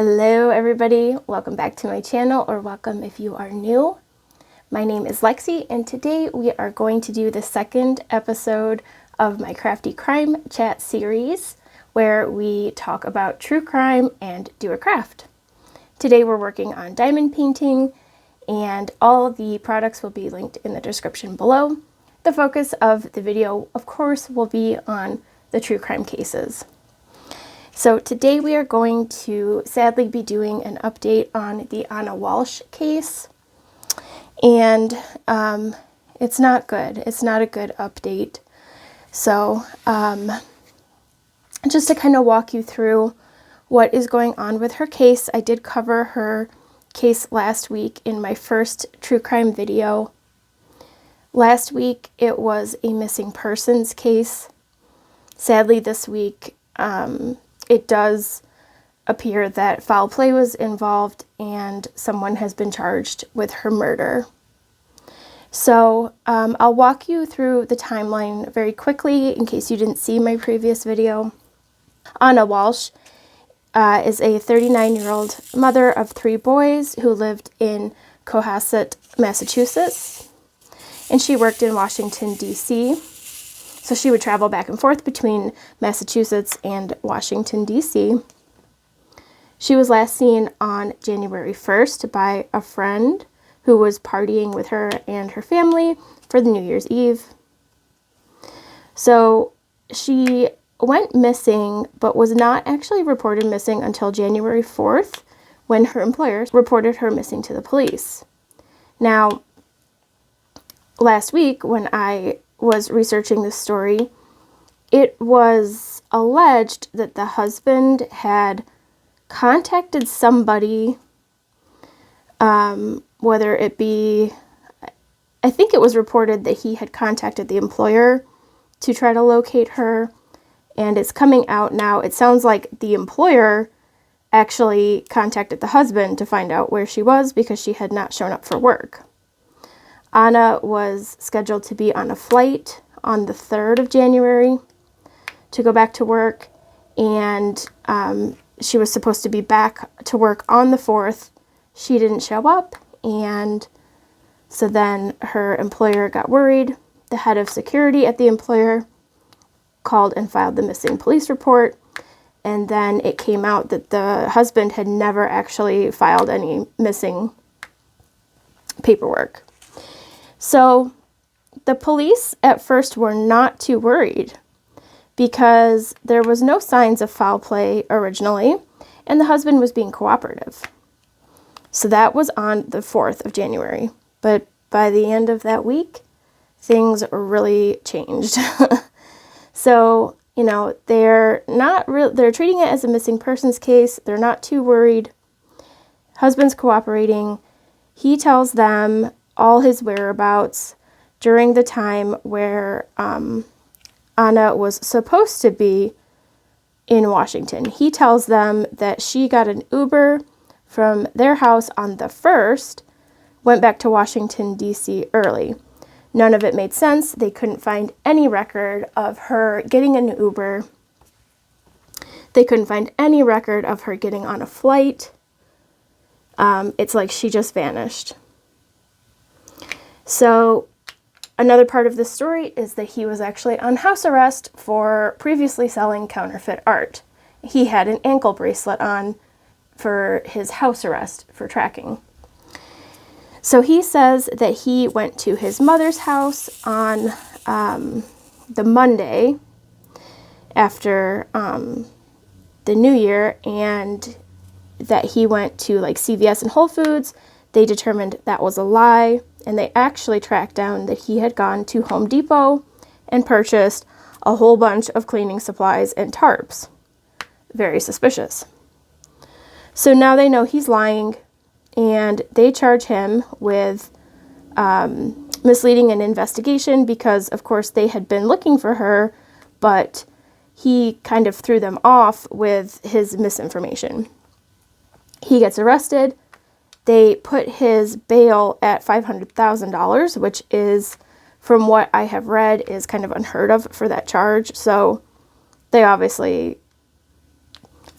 Hello everybody, welcome back to my channel, or welcome if you are new. My name is Lexi, and today we are going to do the second episode of my Crafty Crime Chat series, where we talk about true crime and do a craft. Today we're working on diamond painting, and all of the products will be linked in the description below. The focus of the video, of course, will be on the true crime cases. So today we are going to sadly be doing an update on the Walse case, and it's not good. It's not a good update. So just to kind of walk you through what is going on with her case, I did cover her case last week in my first true crime video. Last week it was a missing persons case. Sadly this week it does appear that foul play was involved and someone has been charged with her murder. So I'll walk you through the timeline very quickly in case you didn't see my previous video. Walse is a 39-year-old mother of 3 boys who lived in Cohasset, Massachusetts, and she worked in Washington, D.C. So she would travel back and forth between Massachusetts and Washington, D.C. She was last seen on January 1st by a friend who was partying with her and her family for the New Year's Eve. So she went missing, but was not actually reported missing until January 4th, when her employer reported her missing to the police. Now, last week when I was researching this story, it was alleged that the husband had contacted somebody, whether it be, I think it was reported that he had contacted the employer to try to locate her, and it's coming out now. It sounds like the employer actually contacted the husband to find out where she was because she had not shown up for work. Anna was scheduled to be on a flight on the 3rd of January to go back to work, and she was supposed to be back to work on the 4th. She didn't show up, and so then her employer got worried. The head of security at the employer called and filed the missing police report, and then it came out that the husband had never actually filed any missing paperwork. So the police at first were not too worried because there was no signs of foul play originally, and the husband was being cooperative. So that was on the 4th of January. But by the end of that week, things really changed. So, you know, they're treating it as a missing persons case. They're not too worried. Husband's cooperating. He tells them all his whereabouts during the time where Anna was supposed to be in Washington. He tells them that she got an Uber from their house on the 1st, went back to Washington, D.C. early. None of it made sense. They couldn't find any record of her getting an Uber. They couldn't find any record of her getting on a flight. It's like she just vanished. So another part of this story is that he was actually on house arrest for previously selling counterfeit art. He had an ankle bracelet on for his house arrest for tracking. So he says that he went to his mother's house on the Monday after the New Year, and that he went to like CVS and Whole Foods. They determined that was a lie, and they actually tracked down that he had gone to Home Depot and purchased a whole bunch of cleaning supplies and tarps. Very suspicious. So now they know he's lying, and they charge him with misleading an investigation because, of course, they had been looking for her, but he kind of threw them off with his misinformation. He gets arrested. They put his bail at $500,000, which is, from what I have read, is kind of unheard of for that charge. So they obviously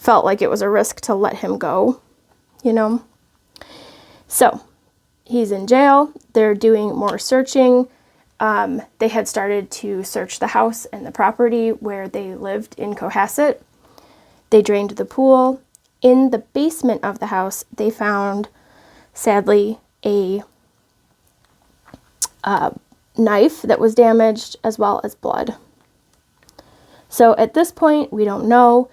felt like it was a risk to let him go, you know. So he's in jail. They're doing more searching. They had started to search the house and the property where they lived in Cohasset. They drained the pool. In the basement of the house, they found, sadly, a knife that was damaged, as well as blood. So at this point, we don't know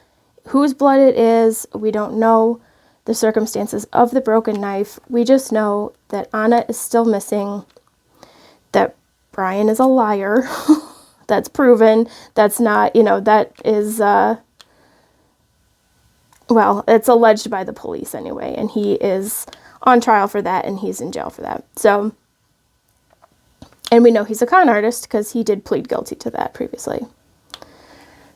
whose blood it is. We don't know the circumstances of the broken knife. We just know that Anna is still missing, that Brian is a liar. That's proven. That's not, you know, that is, well, it's alleged by the police anyway, and he is on trial for that, and he's in jail for that. So, and we know he's a con artist because he did plead guilty to that previously.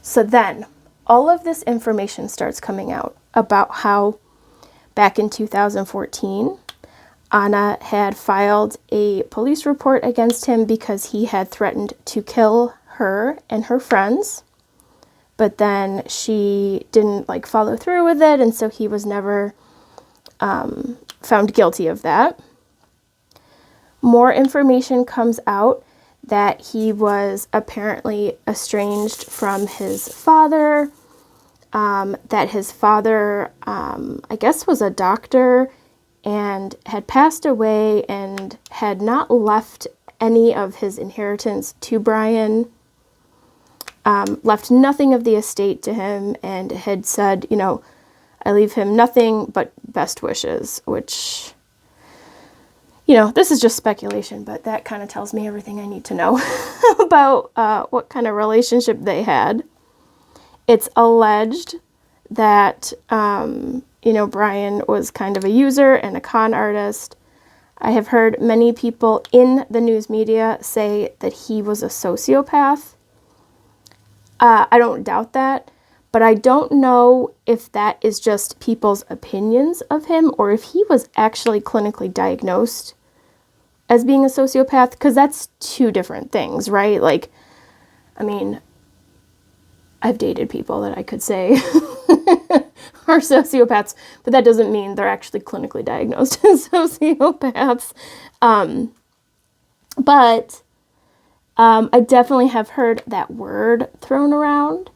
So then, all of this information starts coming out about how back in 2014, Anna had filed a police report against him because he had threatened to kill her and her friends. But then she didn't follow through with it, and so he was never found guilty of that. More information comes out that he was apparently estranged from his father, that his father, I guess, was a doctor and had passed away and had not left any of his inheritance to Brian. Left nothing of the estate to him, and had said, you know, I leave him nothing but best wishes, which, you know, this is just speculation, but that kind of tells me everything I need to know about what kind of relationship they had. It's alleged that, you know, Brian was kind of a user and a con artist. I have heard many people in the news media say that he was a sociopath. I don't doubt that, but I don't know if that is just people's opinions of him or if he was actually clinically diagnosed as being a sociopath, because that's two different things, right? Like, I mean, I've dated people that I could say are sociopaths, but that doesn't mean they're actually clinically diagnosed as sociopaths. But I definitely have heard that word thrown around,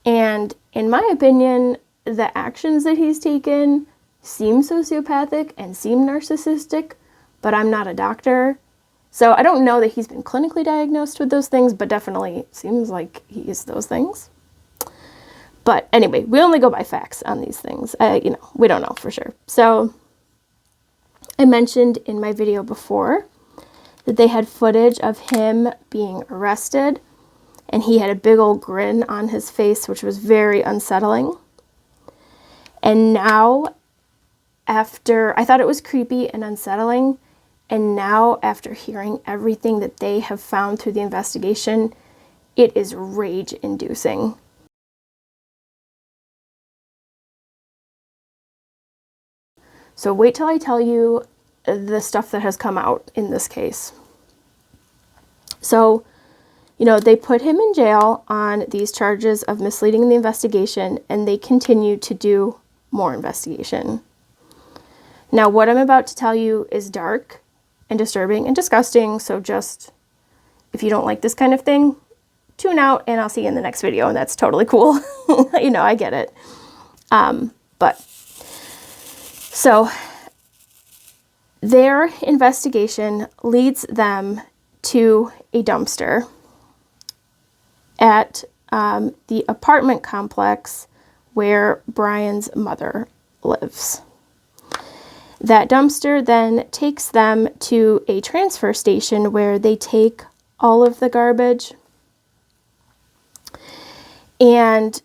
and in my opinion, the actions that he's taken seem sociopathic and seem narcissistic, but I'm not a doctor, so I don't know that he's been clinically diagnosed with those things, but definitely seems like he is those things. But anyway, we only go by facts on these things. You know, we don't know for sure. So I mentioned in my video before that they had footage of him being arrested, and he had a big old grin on his face, which was very unsettling. And now, after, I thought it was creepy and unsettling, and now after hearing everything that they have found through the investigation, it is rage-inducing. So wait till I tell you the stuff that has come out in this case. So, you know, they put him in jail on these charges of misleading the investigation, and they continue to do more investigation. Now, what I'm about to tell you is dark and disturbing and disgusting, so just, if you don't like this kind of thing, tune out, and I'll see you in the next video, and that's totally cool. You know, I get it. So their investigation leads them to a dumpster at the apartment complex where Brian's mother lives. That dumpster then takes them to a transfer station where they take all of the garbage. And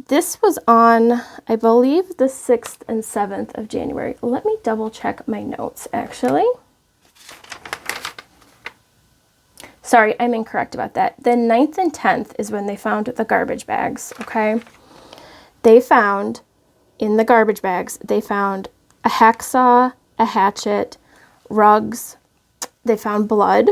this was on, I believe, the 6th and 7th of January. Let me double check my notes, actually. Sorry, I'm incorrect about that. The 9th and 10th is when they found the garbage bags, okay? They found, in the garbage bags, they found a hacksaw, a hatchet, rugs. They found blood.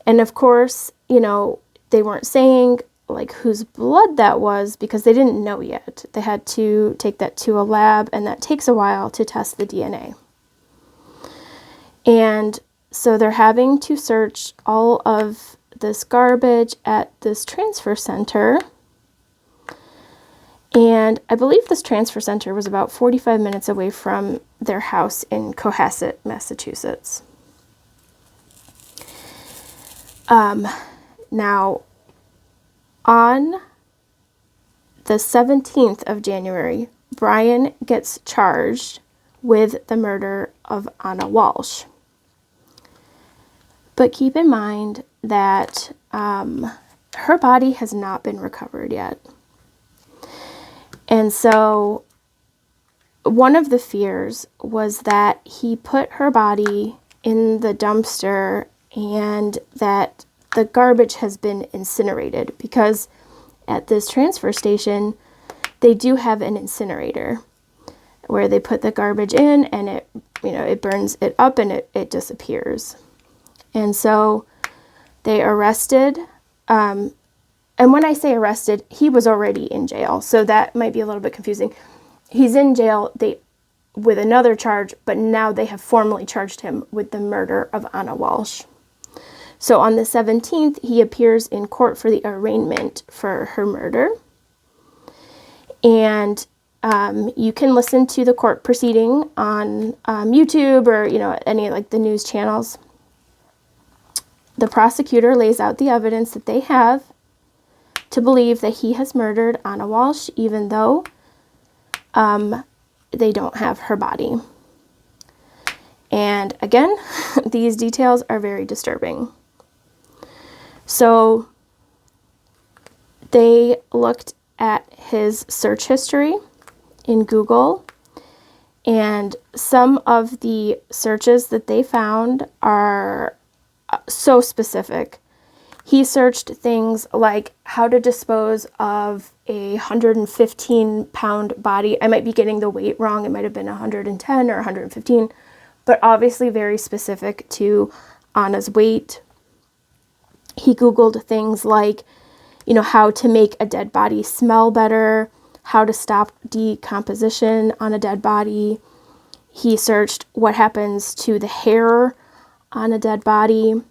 And of course, you know, they weren't saying like whose blood that was because they didn't know yet. They had to take that to a lab, and that takes a while to test the DNA. And so they're having to search all of this garbage at this transfer center. And I believe this transfer center was about 45 minutes away from their house in Cohasset, Massachusetts. Now, on the 17th of January, Brian gets charged with the murder of Anna Walsh. But keep in mind that her body has not been recovered yet. And so one of the fears was that he put her body in the dumpster and that the garbage has been incinerated, because at this transfer station, they do have an incinerator where they put the garbage in and it burns it up and it disappears. And so they arrested, and when I say arrested, he was already in jail, so that might be a little bit confusing. He's in jail with another charge, but now they have formally charged him with the murder of Anna Walsh. So on the 17th, he appears in court for the arraignment for her murder. And you can listen to the court proceeding on YouTube or, any like the news channels. The prosecutor lays out the evidence that they have to believe that he has murdered Anna Walsh, even though they don't have her body. And again, these details are very disturbing. So they looked at his search history in Google, and some of the searches that they found are so specific. He searched things like how to dispose of a 115-pound body. I might be getting the weight wrong. It might have been 110 or 115, but obviously very specific to Anna's weight. He Googled things like, how to make a dead body smell better, how to stop decomposition on a dead body. He searched what happens to the hair on a dead body.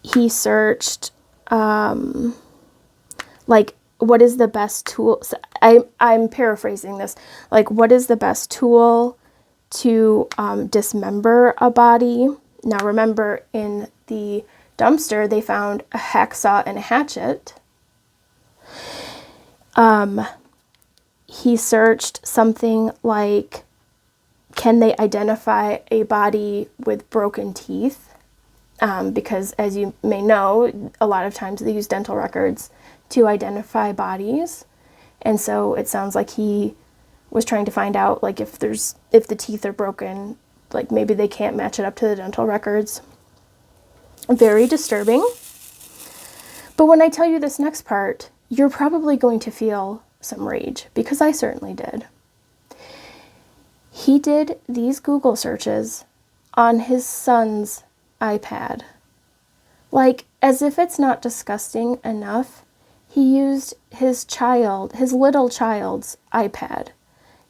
He searched, what is the best tool? So I'm paraphrasing this. Like, what is the best tool to dismember a body? Now, remember, in the dumpster, they found a hacksaw and a hatchet. He searched something like, can they identify a body with broken teeth? Because, as you may know, a lot of times they use dental records to identify bodies. And so it sounds like he was trying to find out, like, if the teeth are broken, like maybe they can't match it up to the dental records. Very disturbing. But when I tell you this next part, you're probably going to feel some rage, because I certainly did. He did these Google searches on his son's iPad. Like, as if it's not disgusting enough, he used his little child's iPad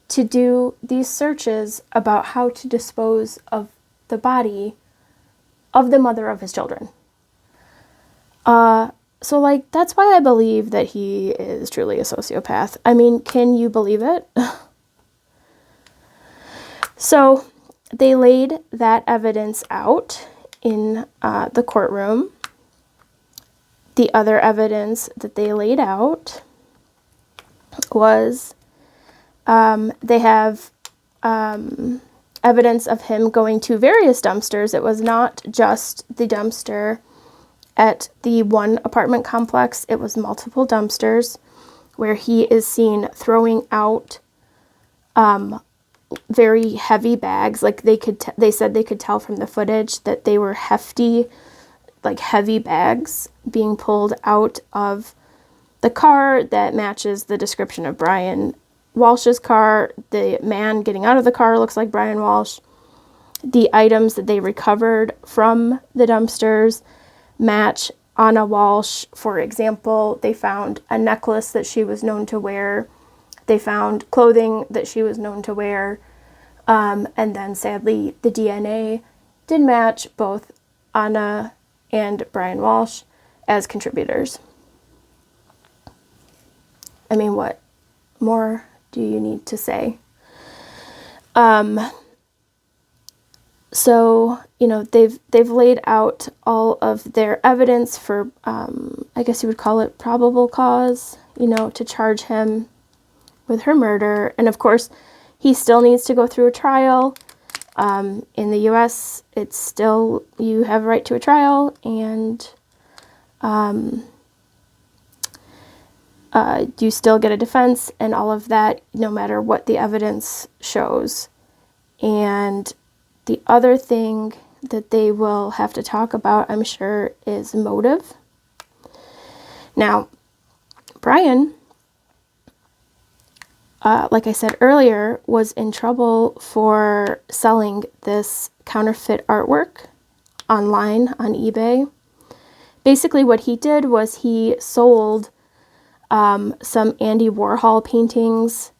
to do these searches about how to dispose of the body of the mother of his children. So, like, that's why I believe that he is truly a sociopath. I mean, can you believe it? So, they laid that evidence out in the courtroom. The other evidence that they laid out was they have evidence of him going to various dumpsters. It was not just the dumpster at the one apartment complex. It was multiple dumpsters where he is seen throwing out very heavy bags. Like, they said they could tell from the footage that they were hefty, like heavy bags being pulled out of the car that matches the description of Brian Walsh's car. The man getting out of the car looks like Brian Walsh. The items that they recovered from the dumpsters match Anna Walsh. For example, they found a necklace that she was known to wear. They found clothing that she was known to wear. And then sadly, the DNA did match both Anna and Brian Walsh as contributors. I mean, what more do you need to say? So, they've laid out all of their evidence for, I guess you would call it probable cause, to charge him with her murder. And of course, he still needs to go through a trial. In the US, it's still, you have a right to a trial, and you still get a defense and all of that, no matter what the evidence shows. And the other thing that they will have to talk about, I'm sure, is motive. Now, Brian, like I said earlier, was in trouble for selling this counterfeit artwork online on eBay. Basically, what he did was he sold some Andy Warhol paintings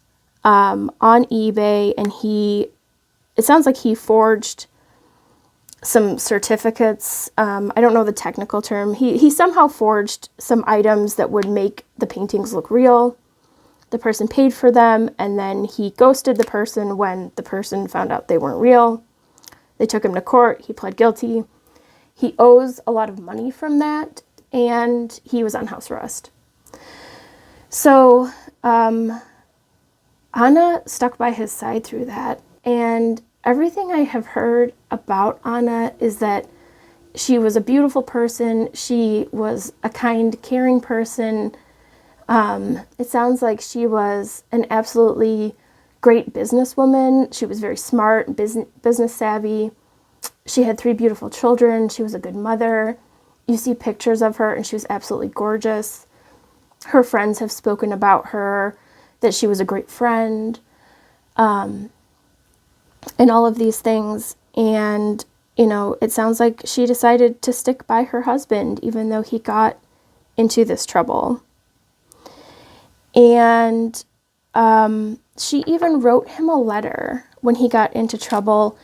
on eBay, and it sounds like he forged some certificates. I don't know the technical term. He somehow forged some items that would make the paintings look real. The person paid for them, and then he ghosted the person when the person found out they weren't real. They took him to court. He pled guilty. He owes a lot of money from that, and he was on house arrest. So Anna stuck by his side through that, and everything I have heard about Anna is that she was a beautiful person. She was a kind, caring person. It sounds like she was an absolutely great businesswoman. She was very smart, business savvy. She had 3 beautiful children. She was a good mother. You see pictures of her, and she was absolutely gorgeous. Her friends have spoken about her, that she was a great friend, and all of these things. And, it sounds like she decided to stick by her husband, even though he got into this trouble. And she even wrote him a letter when he got into trouble.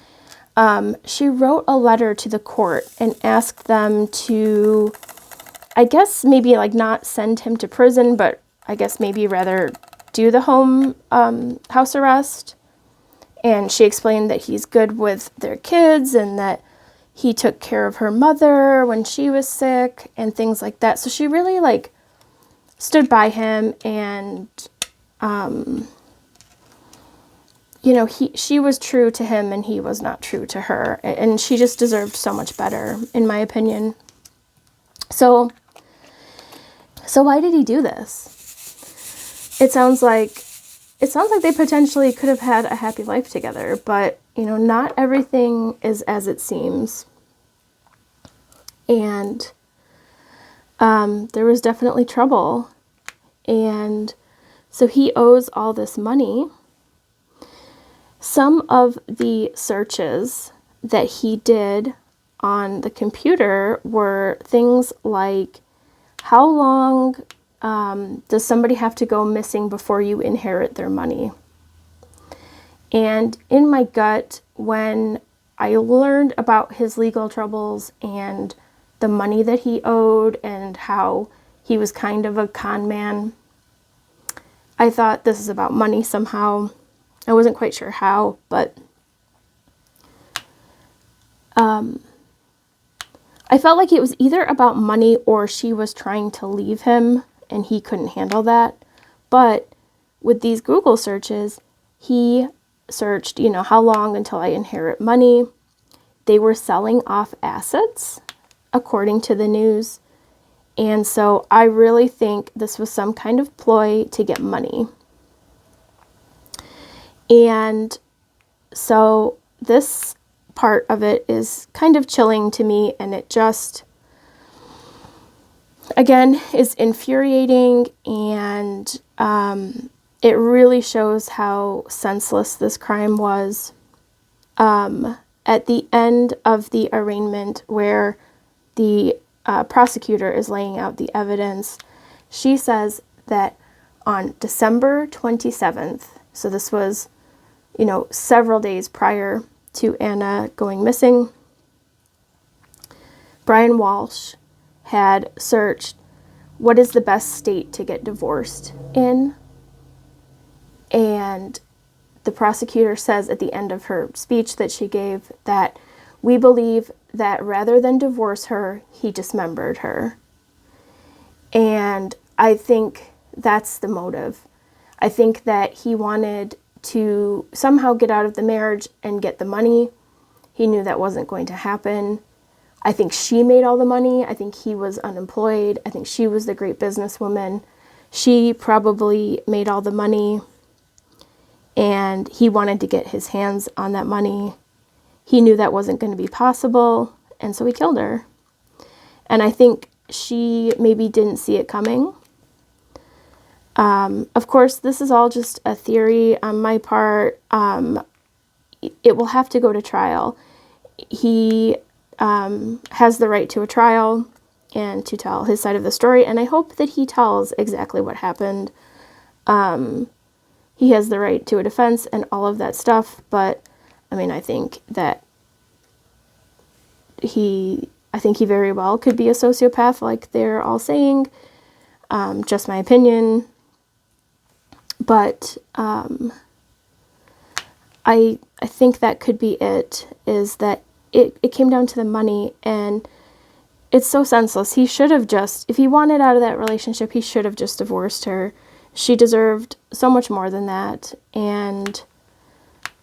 She wrote a letter to the court and asked them to, I guess maybe not send him to prison, but I guess maybe rather do the home house arrest. And she explained that he's good with their kids and that he took care of her mother when she was sick and things like that. So she really stood by him, and she was true to him and he was not true to her, and she just deserved so much better, in my opinion. So why did he do this? It sounds like they potentially could have had a happy life together, but not everything is as it seems. And there was definitely trouble. And so he owes all this money. Some of the searches that he did on the computer were things like, how long does somebody have to go missing before you inherit their money? And in my gut, when I learned about his legal troubles and the money that he owed and how he was kind of a con man, I thought this is about money somehow. I wasn't quite sure how, but I felt like it was either about money or she was trying to leave him and he couldn't handle that. But with these Google searches, he searched, how long until I inherit money. They were selling off assets, according to the news. And so I really think this was some kind of ploy to get money. And so this part of it is kind of chilling to me, and it just, again, is infuriating, and it really shows how senseless this crime was. At the end of the arraignment, where the prosecutor is laying out the evidence. She says that on December 27th, so this was, several days prior to Anna going missing, Brian Walsh had searched what is the best state to get divorced in. And the prosecutor says at the end of her speech that she gave that we believe that rather than divorce her, he dismembered her. And I think that's the motive. I think that he wanted to somehow get out of the marriage and get the money. He knew that wasn't going to happen. I think she made all the money. I think he was unemployed. I think she was the great businesswoman. She probably made all the money, and he wanted to get his hands on that money. He knew that wasn't going to be possible, and so he killed her. And I think she maybe didn't see it coming. Of course, this is all just a theory on my part. It will have to go to trial. He has the right to a trial and to tell his side of the story, and I hope that he tells exactly what happened. He has the right to a defense and all of that stuff, but I think that he very well could be a sociopath, like they're all saying. Just my opinion. But I think that could be it, is that it came down to the money, and it's so senseless. He should have just, if he wanted out of that relationship, he should have just divorced her. She deserved so much more than that, and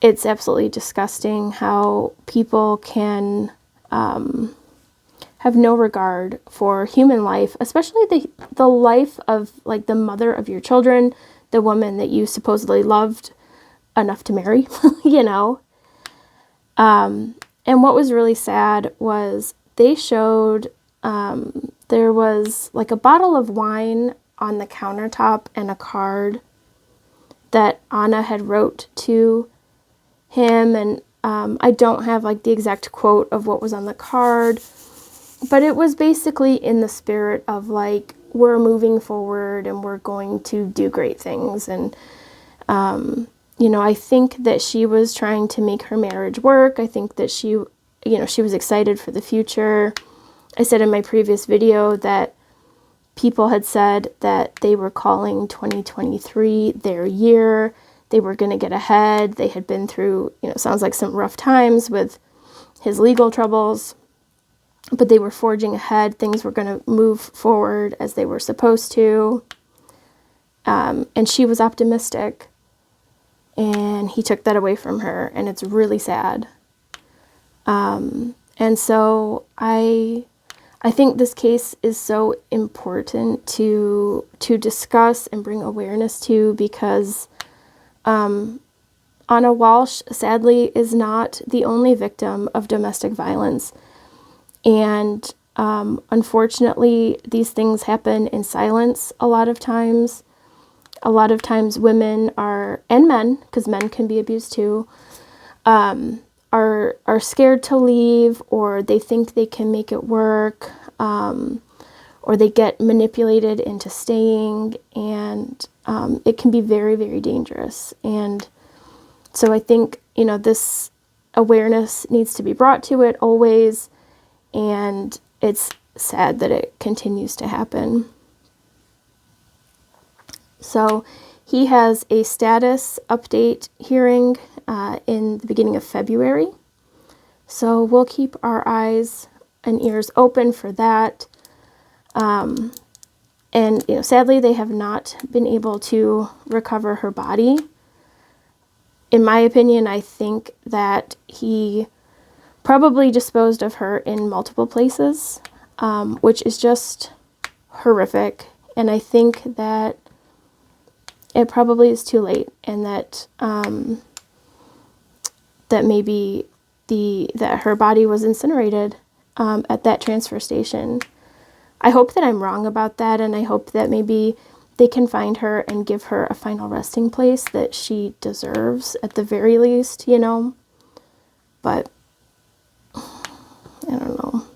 it's absolutely disgusting how people can have no regard for human life, especially the life of, like, the mother of your children, the woman that you supposedly loved enough to marry, And what was really sad was they showed there was like a bottle of wine on the countertop and a card that Anna had wrote to him. And I don't have like the exact quote of what was on the card, but it was basically in the spirit of like, we're moving forward and we're going to do great things. And, I think that she was trying to make her marriage work. I think that she was excited for the future. I said in my previous video that people had said that they were calling 2023 their year. They were going to get ahead. They had been through, sounds like some rough times with his legal troubles, but they were forging ahead. Things were going to move forward as they were supposed to. And she was optimistic, and he took that away from her, and it's really sad. And so I think this case is so important to discuss and bring awareness to, because Anna Walsh, sadly, is not the only victim of domestic violence. And unfortunately, these things happen in silence a lot of times. A lot of times women and men, because men can be abused too, are scared to leave, or they think they can make it work, or they get manipulated into staying, and it can be very, very dangerous. And so I think, this awareness needs to be brought to it always, and it's sad that it continues to happen. So he has a status update hearing in the beginning of February. So we'll keep our eyes and ears open for that. And, sadly, they have not been able to recover her body. In my opinion, I think that he probably disposed of her in multiple places, which is just horrific. And I think that it probably is too late, and that that maybe that her body was incinerated at that transfer station. I hope that I'm wrong about that, and I hope that maybe they can find her and give her a final resting place that she deserves at the very least, But I don't know.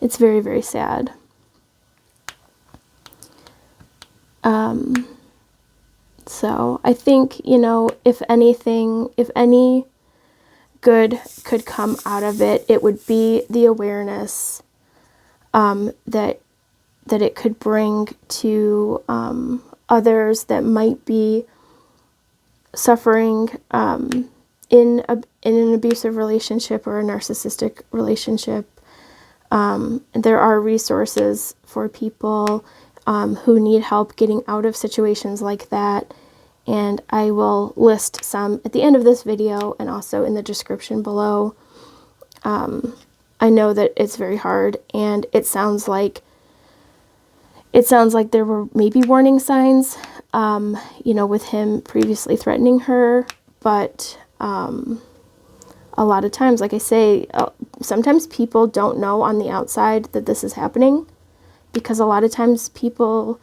It's very, very sad. So I think, you know, if anything, if any good could come out of it, it would be the awareness that it could bring to others that might be suffering in an abusive relationship or a narcissistic relationship. There are resources for people who need help getting out of situations like that. And I will list some at the end of this video and also in the description below. I know that it's very hard, and it sounds like there were maybe warning signs, you know, with him previously threatening her, but a lot of times, like I say, sometimes people don't know on the outside that this is happening, because a lot of times people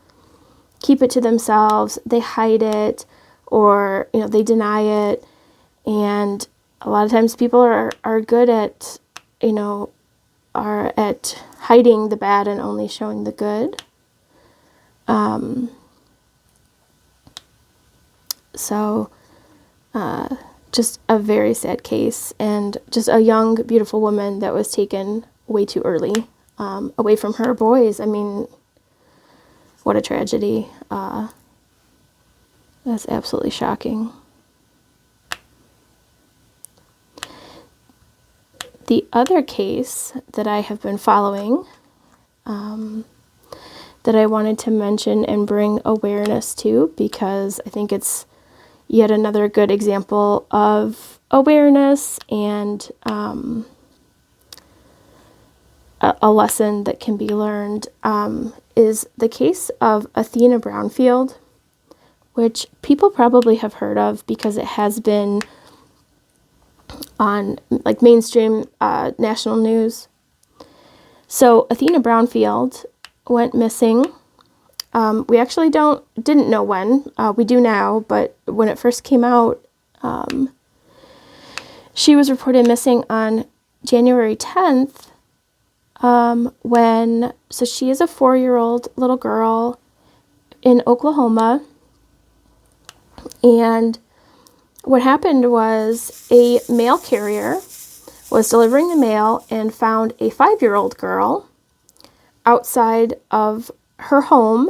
keep it to themselves, they hide it, or, you know, they deny it, and a lot of times people are good at, you know, are at hiding the bad and only showing the good. So, just a very sad case, and just a young, beautiful woman that was taken way too early, away from her boys. I mean, what a tragedy. That's absolutely shocking. The other case that I have been following, that I wanted to mention and bring awareness to, because I think it's yet another good example of awareness and a lesson that can be learned, is the case of Athena Brownfield, which people probably have heard of because it has been on like mainstream national news. So Athena Brownfield went missing. We actually didn't know when. We do now, but when it first came out, she was reported missing on January 10th. So she is a 4-year-old little girl in Oklahoma, and what happened was a mail carrier was delivering the mail and found a 5-year-old girl outside of her home.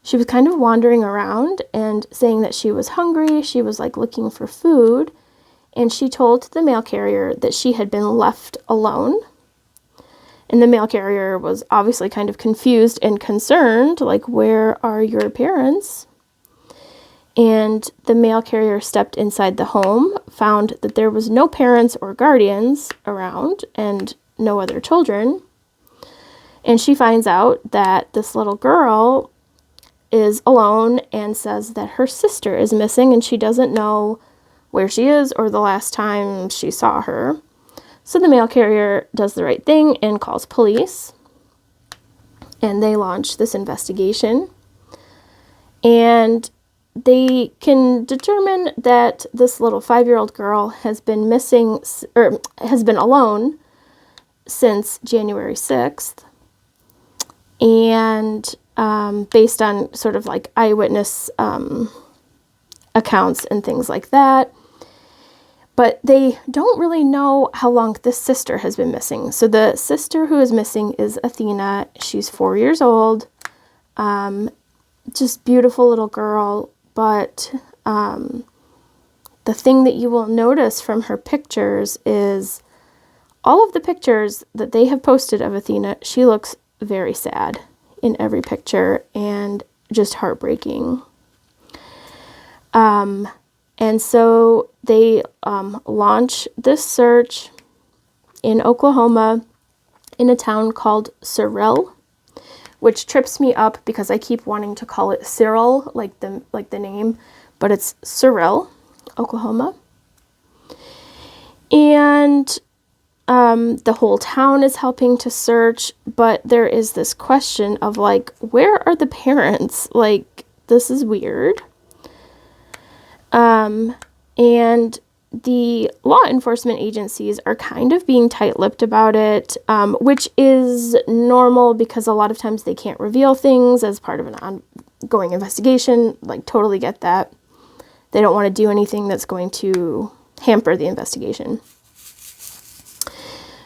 She was kind of wandering around and saying that she was hungry. She was like looking for food, and she told the mail carrier that she had been left alone. And the mail carrier was obviously kind of confused and concerned, like, where are your parents? And the mail carrier stepped inside the home, found that there was no parents or guardians around and no other children. And she finds out that this little girl is alone and says that her sister is missing and she doesn't know where she is or the last time she saw her. So the mail carrier does the right thing and calls police, and they launch this investigation. And they can determine that this little 5-year-old girl has been missing, or has been alone since January 6th. And based on sort of like eyewitness accounts and things like that. But they don't really know how long this sister has been missing. So the sister who is missing is Athena. She's 4 years old. Just beautiful little girl. But the thing that you will notice from her pictures is all of the pictures that they have posted of Athena, she looks very sad in every picture and just heartbreaking. And so they launch this search in Oklahoma in a town called Cyril, which trips me up because I keep wanting to call it Cyril, like the name, but it's Cyril, Oklahoma. And the whole town is helping to search, but there is this question of like, where are the parents? Like, this is weird. And the law enforcement agencies are kind of being tight-lipped about it, which is normal because a lot of times they can't reveal things as part of an ongoing investigation. Like, totally get that. They don't want to do anything that's going to hamper the investigation.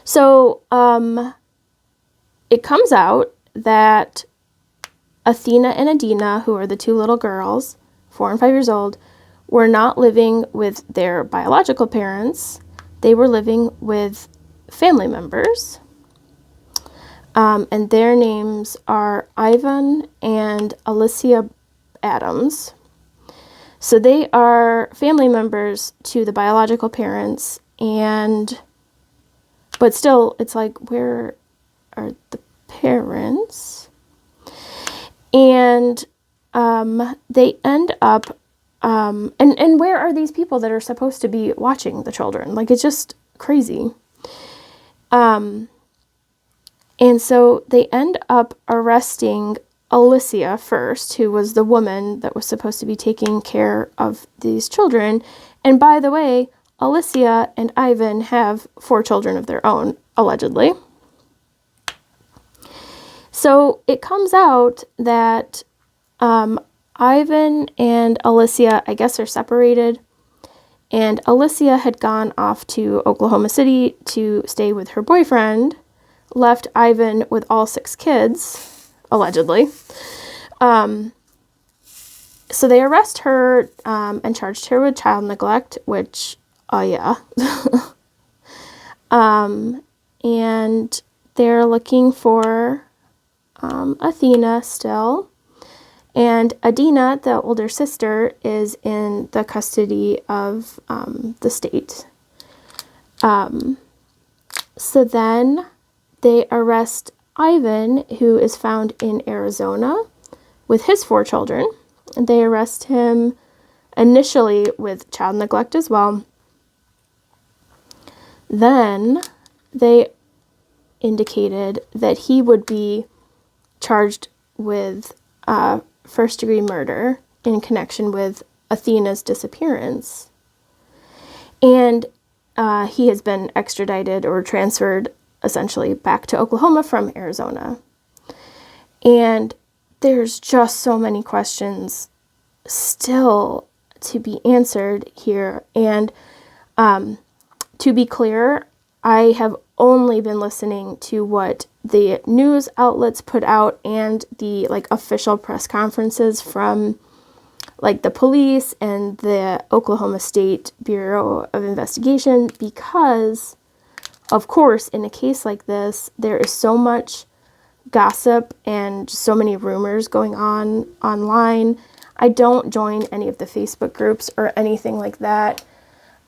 So, it comes out that Athena and Adina, who are the two little girls, 4 and 5 years old, were not living with their biological parents. They were living with family members. And their names are Ivan and Alicia Adams. So they are family members to the biological parents, but still, it's like, where are the parents? And they end up, and where are these people that are supposed to be watching the children? Like, it's just crazy. And so they end up arresting Alicia first, who was the woman that was supposed to be taking care of these children. And by the way, Alicia and Ivan have 4 children of their own, allegedly. So it comes out that Ivan and Alicia, I guess, are separated. And Alicia had gone off to Oklahoma City to stay with her boyfriend, left Ivan with all 6 kids, allegedly. So they arrest her and charged her with child neglect, which, yeah. And they're looking for Athena still. And Adina, the older sister, is in the custody of the state. So then they arrest Ivan, who is found in Arizona with his 4 children. And they arrest him initially with child neglect as well. Then they indicated that he would be charged with first-degree murder in connection with Athena's disappearance. And he has been extradited or transferred, essentially, back to Oklahoma from Arizona. And there's just so many questions still to be answered here. And to be clear, I have only been listening to what the news outlets put out and the official press conferences from the police and the Oklahoma State Bureau of Investigation, because of course in a case like this there is so much gossip and so many rumors going on online. I don't join any of the Facebook groups or anything like that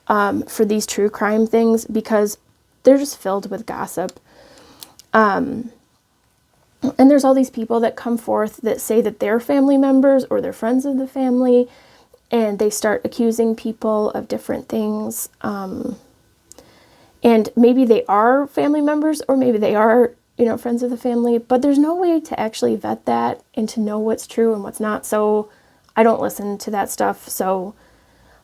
for these true crime things because they're just filled with gossip. And there's all these people that come forth that say that they're family members or they're friends of the family, and they start accusing people of different things. And maybe they are family members or maybe they are, friends of the family, but there's no way to actually vet that and to know what's true and what's not. So I don't listen to that stuff. So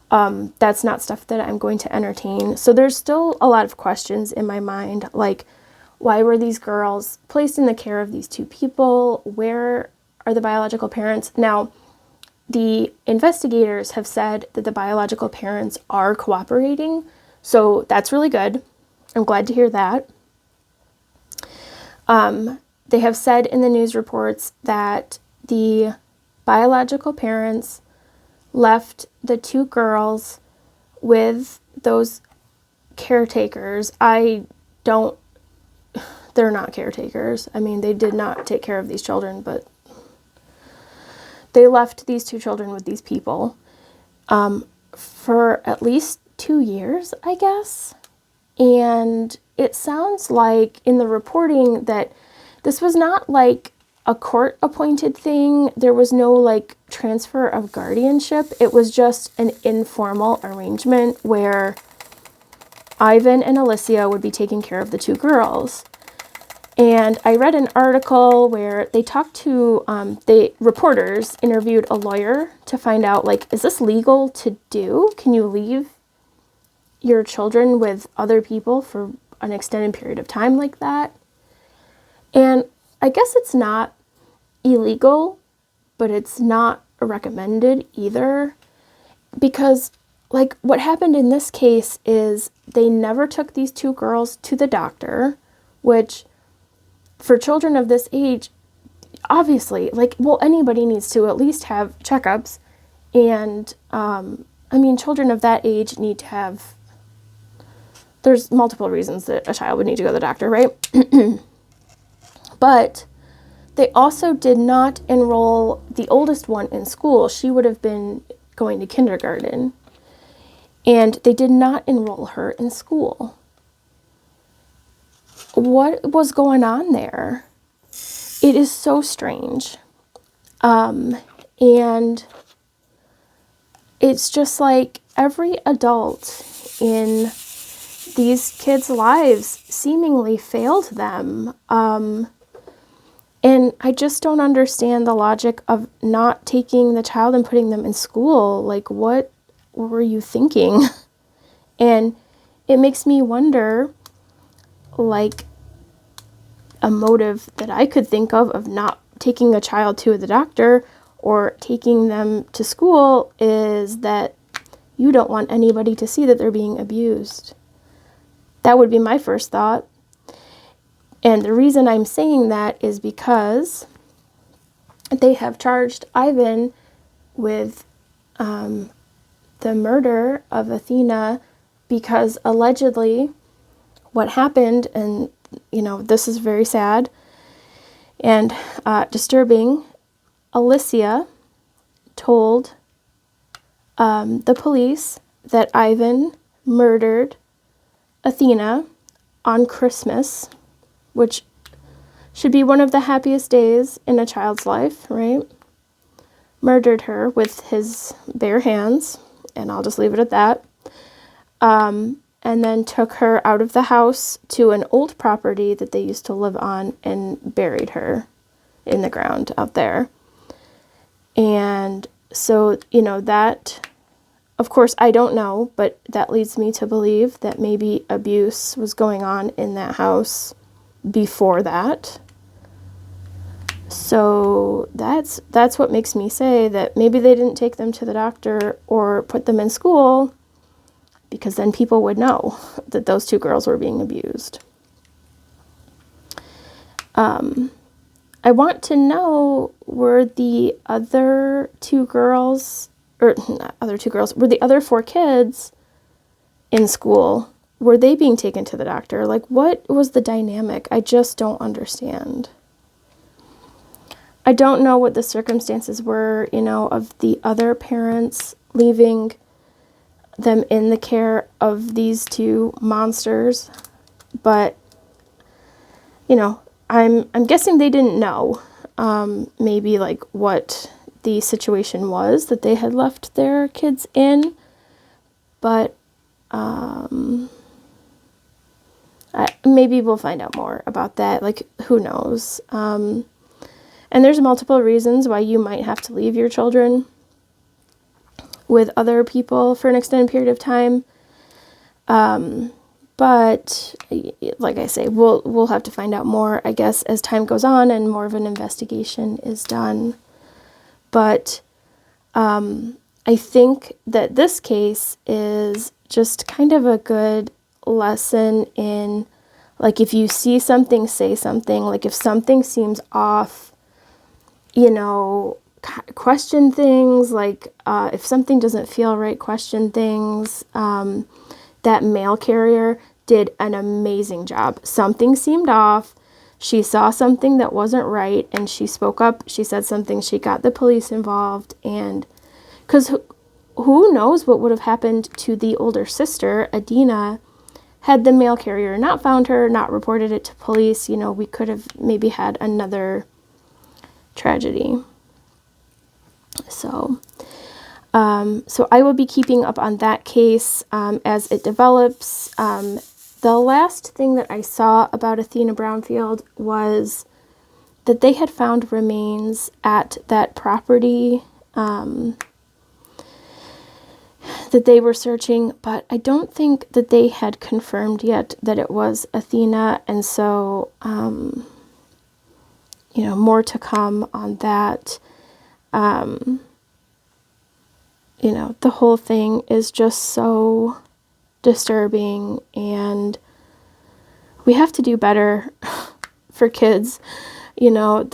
that's not stuff that I'm going to entertain. So there's still a lot of questions in my mind, like, why were these girls placed in the care of these 2 people? Where are the biological parents? Now, the investigators have said that the biological parents are cooperating, so that's really good. I'm glad to hear that. They have said in the news reports that the biological parents left the 2 girls with those caretakers. They're not caretakers. I mean, they did not take care of these children, but they left these 2 children with these people for at least 2 years, I guess. And it sounds like in the reporting that this was not like a court-appointed thing. There was no transfer of guardianship. It was just an informal arrangement where Ivan and Alicia would be taking care of the 2 girls. And I read an article where they talked to, the reporters interviewed a lawyer to find out, is this legal to do? Can you leave your children with other people for an extended period of time like that. And I guess it's not illegal, but it's not recommended either, because like what happened in this case is they never took these two girls to the doctor, which for children of this age, obviously, like, well, anybody needs to at least have checkups. And I mean, children of that age need to have, there's multiple reasons that a child would need to go to the doctor, right? But they also did not enroll the oldest one in school. She would have been going to kindergarten. And they did not enroll her in school. What was going on there? It is so strange. And it's just like every adult in these kids' lives seemingly failed them. And I just don't understand the logic of not taking the child and putting them in school. Like, what were you thinking? And it makes me wonder, like, a motive that I could think of not taking a child to the doctor or taking them to school is that you don't want anybody to see that they're being abused. That would be my first thought. And the reason I'm saying that is because they have charged Ivan with the murder of Athena, because allegedly what happened, and you know, this is very sad and disturbing, Alicia told the police that Ivan murdered Athena on Christmas, which should be one of the happiest days in a child's life, right? Murdered her with his bare hands, and I'll just leave it at that. And then took her out of the house to an old property that they used to live on and buried her in the ground out there. And so, you know, that, of course, I don't know, but that leads me to believe that maybe abuse was going on in that house before that. So that's what makes me say that maybe they didn't take them to the doctor or put them in school, because then people would know that those two girls were being abused. I want to know, were the other two girls, or not other two girls, were the other four kids in school, were they being taken to the doctor? Like, what was the dynamic? I just don't understand. I don't know what the circumstances were, you know, of the other parents leaving them in the care of these two monsters, but you know, I'm guessing they didn't know maybe like what the situation was that they had left their kids in, but maybe we'll find out more about that. Like, who knows? And there's multiple reasons why you might have to leave your children with other people for an extended period of time. But like I say, we'll have to find out more, I guess, as time goes on and more of an investigation is done. But I think that this case is just kind of a good lesson in, like, if you see something, say something. Like, if something seems off, you know, question things. Like, if something doesn't feel right, question things. That mail carrier did an amazing job. Something seemed off. She saw something that wasn't right, and she spoke up. She said something. She got the police involved, and because who knows what would have happened to the older sister, Adina, had the mail carrier not found her, not reported it to police. You know, we could have maybe had another tragedy. So I will be keeping up on that case as it develops. The last thing that I saw about Athena Brownfield was that they had found remains at that property that they were searching, but I don't think that they had confirmed yet that it was Athena, and so, you know, more to come on that. You know, the whole thing is just so disturbing, and we have to do better for kids. You know,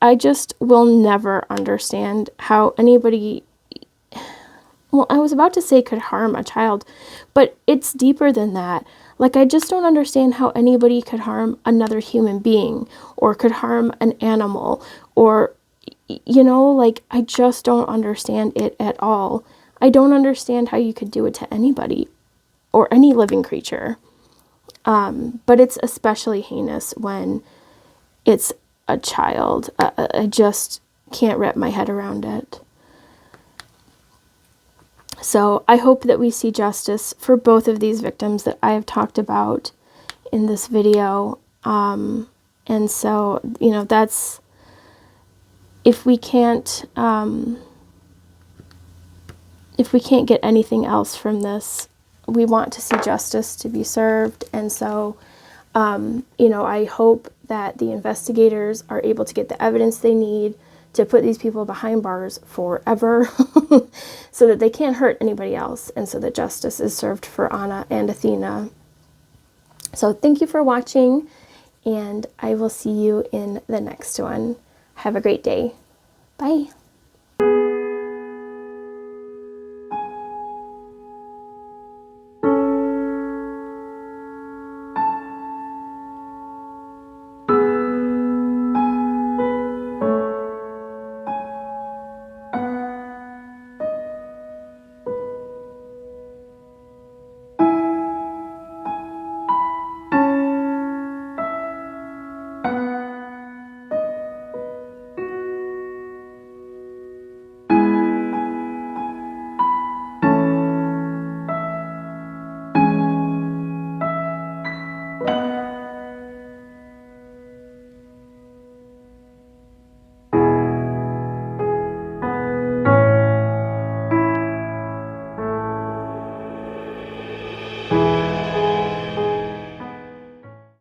I just will never understand how anybody, well, I was about to say could harm a child, but it's deeper than that. Like, I just don't understand how anybody could harm another human being, or could harm an animal, or, you know, like, I just don't understand it at all. I don't understand how you could do it to anybody, or any living creature. But it's especially heinous when it's a child. I just can't wrap my head around it. So I hope that we see justice for both of these victims that I have talked about in this video. And so, you know, that's, if we can't get anything else from this, we want to see justice to be served. And so, you know, I hope that the investigators are able to get the evidence they need to put these people behind bars forever so that they can't hurt anybody else, and so that justice is served for Anna and Athena. So thank you for watching, and I will see you in the next one. Have a great day. Bye.